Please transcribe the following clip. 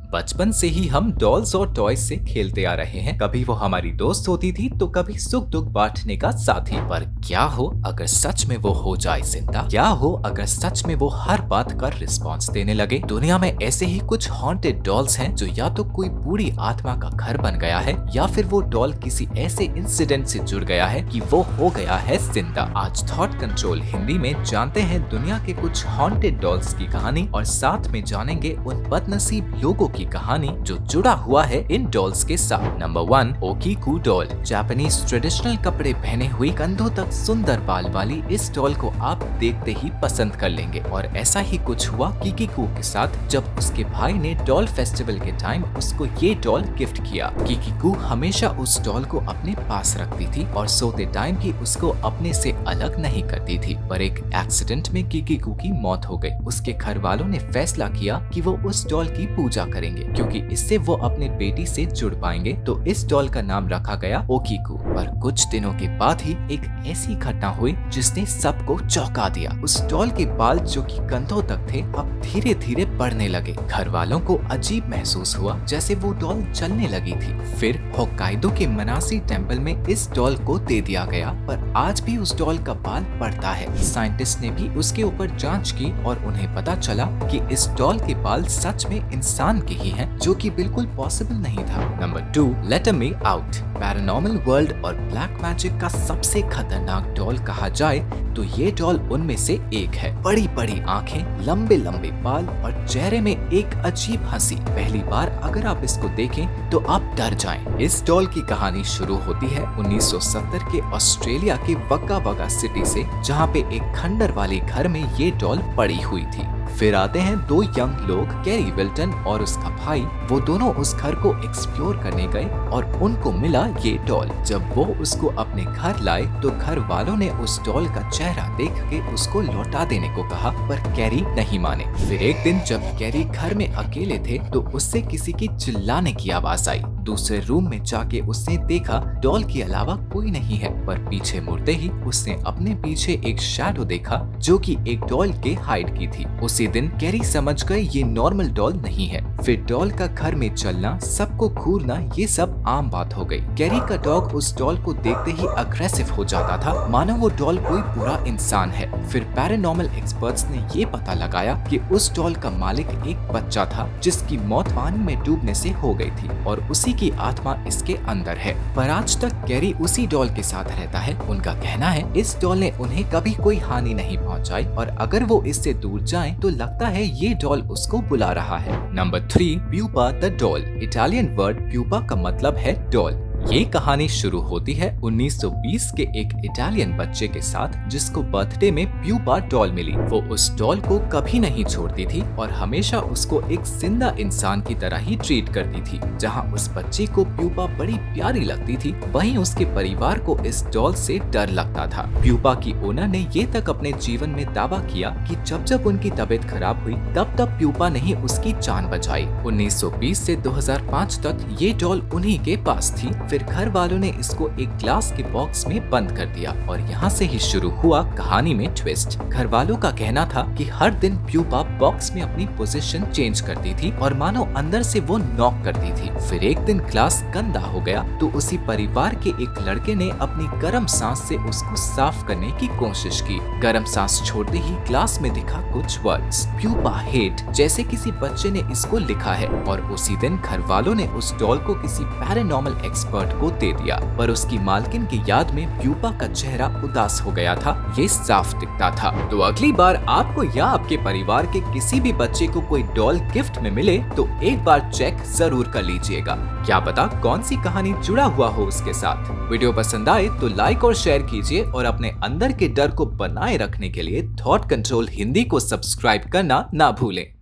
बचपन से ही हम डॉल्स और टॉयज से खेलते आ रहे हैं। कभी वो हमारी दोस्त होती थी तो कभी सुख दुख बांटने का साथी। पर क्या हो अगर सच में वो हो जाए जिंदा? क्या हो अगर सच में वो हर बात का रिस्पॉन्स देने लगे? दुनिया में ऐसे ही कुछ हॉन्टेड डॉल्स हैं जो या तो कोई बूढ़ी आत्मा का घर बन गया है या फिर वो डॉल किसी ऐसे इंसिडेंट से जुड़ गया है कि वो हो गया है जिंदा। आज थॉट कंट्रोल हिंदी में जानते हैं दुनिया के कुछ हॉन्टेड डॉल्स की कहानी और साथ में जानेंगे उन बदनसीब लोगों की कहानी जो जुड़ा हुआ है इन डॉल्स के साथ। Number 1, Okiku doll. Japanese traditional कपड़े पहने हुई, कंधों तक सुंदर बाल वाली इस डॉल को आप देखते ही पसंद कर लेंगे। और ऐसा ही कुछ हुआ किकीकू के साथ जब उसके भाई ने डॉल फेस्टिवल के टाइम उसको ये डॉल गिफ्ट किया। किकीकू हमेशा उस डॉल को अपने पास रखती थी और सोते टाइम की उसको अपने से अलग नहीं करती थी। पर एक एक्सीडेंट में किकीकू की मौत हो गई। उसके घर वालों ने फैसला किया कि वो उस डॉल की पूजा करेंगे क्योंकि इससे वो अपने बेटी से जुड़ पाएंगे। तो इस डॉल का नाम रखा गया ओकीकू। पर कुछ दिनों के बाद ही एक ऐसी घटना हुई जिसने सबको चौंका दिया। उस डॉल के बाल जो कि कंधों तक थे अब धीरे धीरे बढ़ने लगे। घर वालों को अजीब महसूस हुआ जैसे वो डॉल चलने लगी थी। फिर होक्काइडो के मनासी टेम्पल में इस डॉल को दे दिया गया। पर आज भी उस डॉल का बाल बढ़ता है। साइंटिस्ट ने भी उसके ऊपर जांच की और उन्हें पता चला कि इस डॉल के बाल सच में इंसान के ही हैं, जो कि बिल्कुल पॉसिबल नहीं था। Number 2, let me out. Paranormal world और ब्लैक मैजिक का सबसे खतरनाक डॉल कहा जाए तो ये डॉल उनमें से एक है। बड़ी बड़ी आंखें, लंबे लंबे बाल और चेहरे में एक अजीब हंसी। पहली बार अगर आप इसको देखें तो आप डर जाएं। इस डॉल की कहानी शुरू होती है 1970 के ऑस्ट्रेलिया के वक्का वक्का सिटी से, जहाँ पे एक खंडर वाले घर में ये डॉल पड़ी हुई थी। फिर आते हैं दो यंग लोग, कैरी विल्टन और उसका भाई। वो दोनों उस घर को एक्सप्लोर करने गए और उनको मिला ये डॉल। जब वो उसको अपने घर लाए तो घर वालों ने उस डॉल का चेहरा देख के उसको लौटा देने को कहा, पर कैरी नहीं माने। फिर एक दिन जब कैरी घर में अकेले थे तो उससे किसी की चिल्लाने की आवाज आई। दूसरे रूम में जाके उसने देखा डॉल के अलावा कोई नहीं है। पर पीछे मुड़ते ही उसने अपने पीछे एक शैडो देखा जो कि एक डॉल के हाइट की थी। उसी दिन कैरी समझ गए ये नॉर्मल डॉल नहीं है। फिर डॉल का घर में चलना, सबको घूरना, ये सब आम बात हो गई। कैरी का डॉग उस डॉल को देखते ही अग्रेसिव हो जाता था, मानो वो डॉल कोई बुरा इंसान है। फिर पैरानॉर्मल एक्सपर्ट्स ने ये पता लगाया कि उस डॉल का मालिक एक बच्चा था जिसकी मौत पानी में डूबने से हो गई थी और उसी की आत्मा इसके अंदर है। पर आज तक कैरी उसी डॉल के साथ रहता है। उनका कहना है इस डॉल ने उन्हें कभी कोई हानि नहीं पहुंचाई और अगर वो इससे दूर जाएं तो लगता है ये डॉल उसको बुला रहा है। Number 3, pupa the doll. Italian word pupa का मतलब है डॉल। ये कहानी शुरू होती है 1920 के एक इटालियन बच्चे के साथ जिसको बर्थडे में प्यूपा डॉल मिली। वो उस डॉल को कभी नहीं छोड़ती थी और हमेशा उसको एक जिंदा इंसान की तरह ही ट्रीट करती थी। जहाँ उस बच्चे को प्यूपा बड़ी प्यारी लगती थी, वहीं उसके परिवार को इस डॉल से डर लगता था। प्यूपा की ओनर ने ये तक अपने जीवन में दावा किया कि जब जब उनकी तबीयत खराब हुई तब तब प्यूपा ने ही उसकी जान बचाई। 1920 से 2005 तक ये डॉल उन्हीं के पास थी। फिर घर वालों ने इसको एक ग्लास के बॉक्स में बंद कर दिया और यहाँ से ही शुरू हुआ कहानी में ट्विस्ट। घर वालों का कहना था कि हर दिन प्यूपा बॉक्स में अपनी पोजीशन चेंज करती थी और मानो अंदर से वो नॉक करती थी। फिर एक दिन ग्लास गंदा हो गया तो उसी परिवार के एक लड़के ने अपनी गर्म सांस से उसको साफ करने की कोशिश की। गर्म सांस छोड़ते ही ग्लास में दिखा कुछ वर्ड्स, प्यूपा हेट, जैसे किसी बच्चे ने इसको लिखा है। और उसी दिन घर वालों ने उस डॉल को किसी पैरानॉर्मल एक्सपर्ट को दे दिया। पर उसकी मालकिन की याद में प्यूपा का चेहरा उदास हो गया था, ये साफ दिखता था। तो अगली बार आपको या आपके परिवार के किसी भी बच्चे को कोई डॉल गिफ्ट में मिले तो एक बार चेक जरूर कर लीजिएगा, क्या पता कौन सी कहानी जुड़ा हुआ हो उसके साथ। वीडियो पसंद आए तो लाइक और शेयर कीजिए और अपने अंदर के डर को बनाए रखने के लिए थॉट कंट्रोल हिंदी को सब्सक्राइब करना ना भूलें।